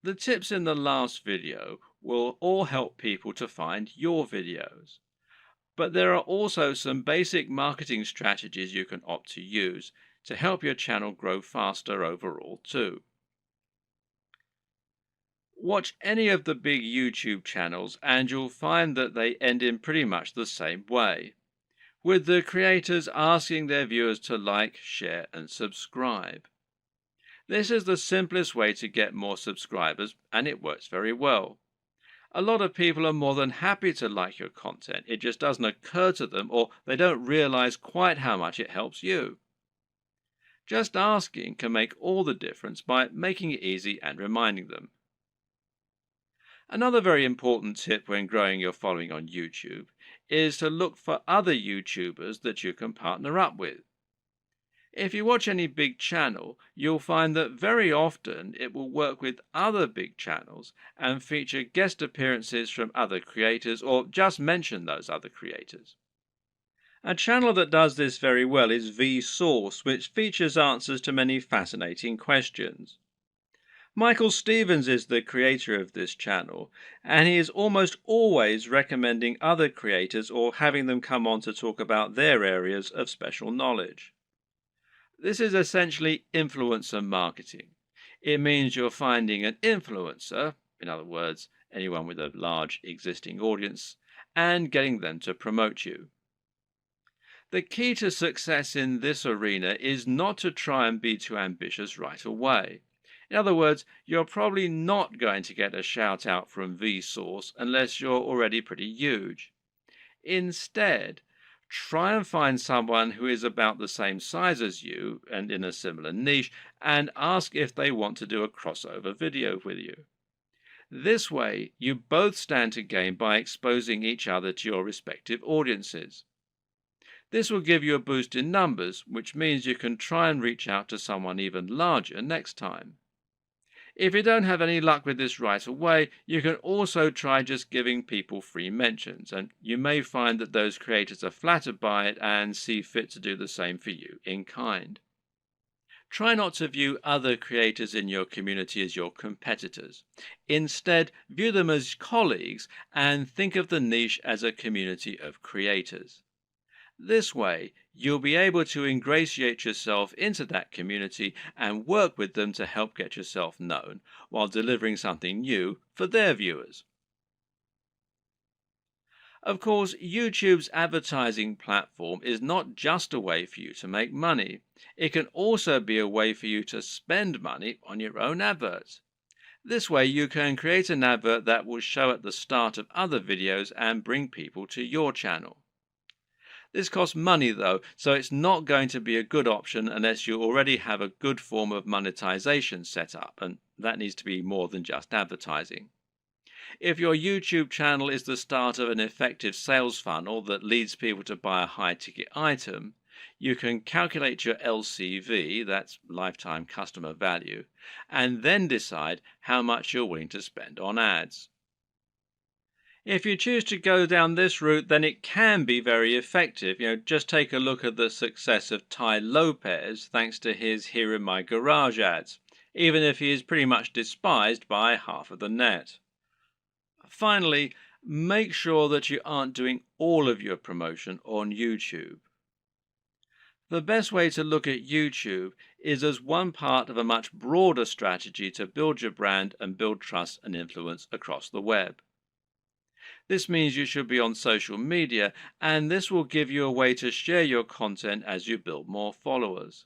The tips in the last video will all help people to find your videos. But there are also some basic marketing strategies you can opt to use to help your channel grow faster overall too. Watch any of the big YouTube channels and you'll find that they end in pretty much the same way, with the creators asking their viewers to like, share, and subscribe. This is the simplest way to get more subscribers, and it works very well. A lot of people are more than happy to like your content. It just doesn't occur to them, or they don't realize quite how much it helps you. Just asking can make all the difference by making it easy and reminding them. Another very important tip when growing your following on YouTube is to look for other YouTubers that you can partner up with. If you watch any big channel, you'll find that very often it will work with other big channels and feature guest appearances from other creators or just mention those other creators. A channel that does this very well is Vsauce, which features answers to many fascinating questions. Michael Stevens is the creator of this channel, and he is almost always recommending other creators or having them come on to talk about their areas of special knowledge. This is essentially influencer marketing. It means you're finding an influencer, in other words, anyone with a large existing audience, and getting them to promote you. The key to success in this arena is not to try and be too ambitious right away. In other words, you're probably not going to get a shout out from Vsauce unless you're already pretty huge. Instead, try and find someone who is about the same size as you and in a similar niche and ask if they want to do a crossover video with you. This way, you both stand to gain by exposing each other to your respective audiences. This will give you a boost in numbers, which means you can try and reach out to someone even larger next time. If you don't have any luck with this right away, you can also try just giving people free mentions, and you may find that those creators are flattered by it and see fit to do the same for you in kind. Try not to view other creators in your community as your competitors. Instead, view them as colleagues and think of the niche as a community of creators. This way, you'll be able to ingratiate yourself into that community and work with them to help get yourself known while delivering something new for their viewers. Of course, YouTube's advertising platform is not just a way for you to make money. It can also be a way for you to spend money on your own adverts. This way, you can create an advert that will show at the start of other videos and bring people to your channel. This costs money though, so it's not going to be a good option unless you already have a good form of monetization set up, and that needs to be more than just advertising. If your YouTube channel is the start of an effective sales funnel that leads people to buy a high-ticket item, you can calculate your LCV, that's lifetime customer value, and then decide how much you're willing to spend on ads. If you choose to go down this route, then it can be very effective. Just take a look at the success of Tai Lopez thanks to his Here in My Garage ads, even if he is pretty much despised by half of the net. Finally, make sure that you aren't doing all of your promotion on YouTube. The best way to look at YouTube is as one part of a much broader strategy to build your brand and build trust and influence across the web. This means you should be on social media, and this will give you a way to share your content as you build more followers.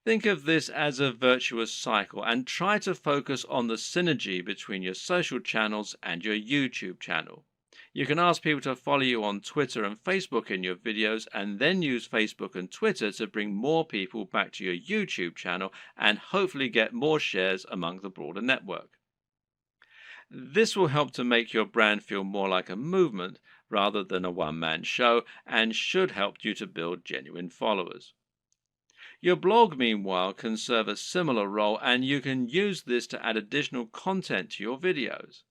Think of this as a virtuous cycle and try to focus on the synergy between your social channels and your YouTube channel. You can ask people to follow you on Twitter and Facebook in your videos and then use Facebook and Twitter to bring more people back to your YouTube channel and hopefully get more shares among the broader network. This will help to make your brand feel more like a movement rather than a one-man show and should help you to build genuine followers. Your blog, meanwhile, can serve a similar role, and you can use this to add additional content to your videos.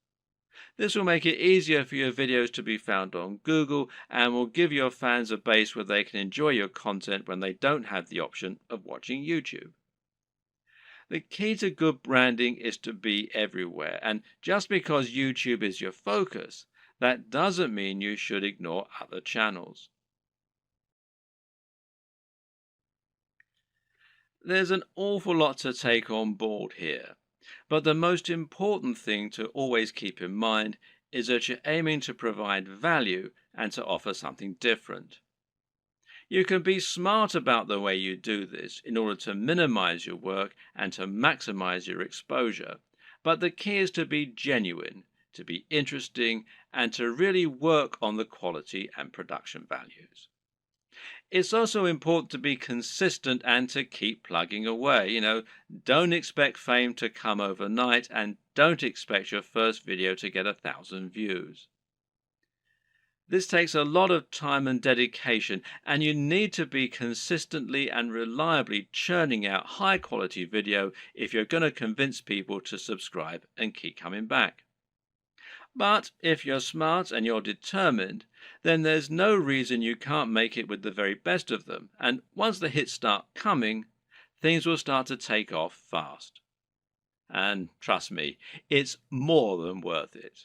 This will make it easier for your videos to be found on Google and will give your fans a base where they can enjoy your content when they don't have the option of watching YouTube. The key to good branding is to be everywhere, and just because YouTube is your focus, that doesn't mean you should ignore other channels. There's an awful lot to take on board here, but the most important thing to always keep in mind is that you're aiming to provide value and to offer something different. You can be smart about the way you do this in order to minimize your work and to maximize your exposure, but the key is to be genuine, to be interesting, and to really work on the quality and production values. It's also important to be consistent and to keep plugging away. Don't expect fame to come overnight and don't expect your first video to get 1,000 views. This takes a lot of time and dedication, and you need to be consistently and reliably churning out high quality video if you're going to convince people to subscribe and keep coming back. But if you're smart and you're determined, then there's no reason you can't make it with the very best of them. And once the hits start coming, things will start to take off fast. And trust me, it's more than worth it.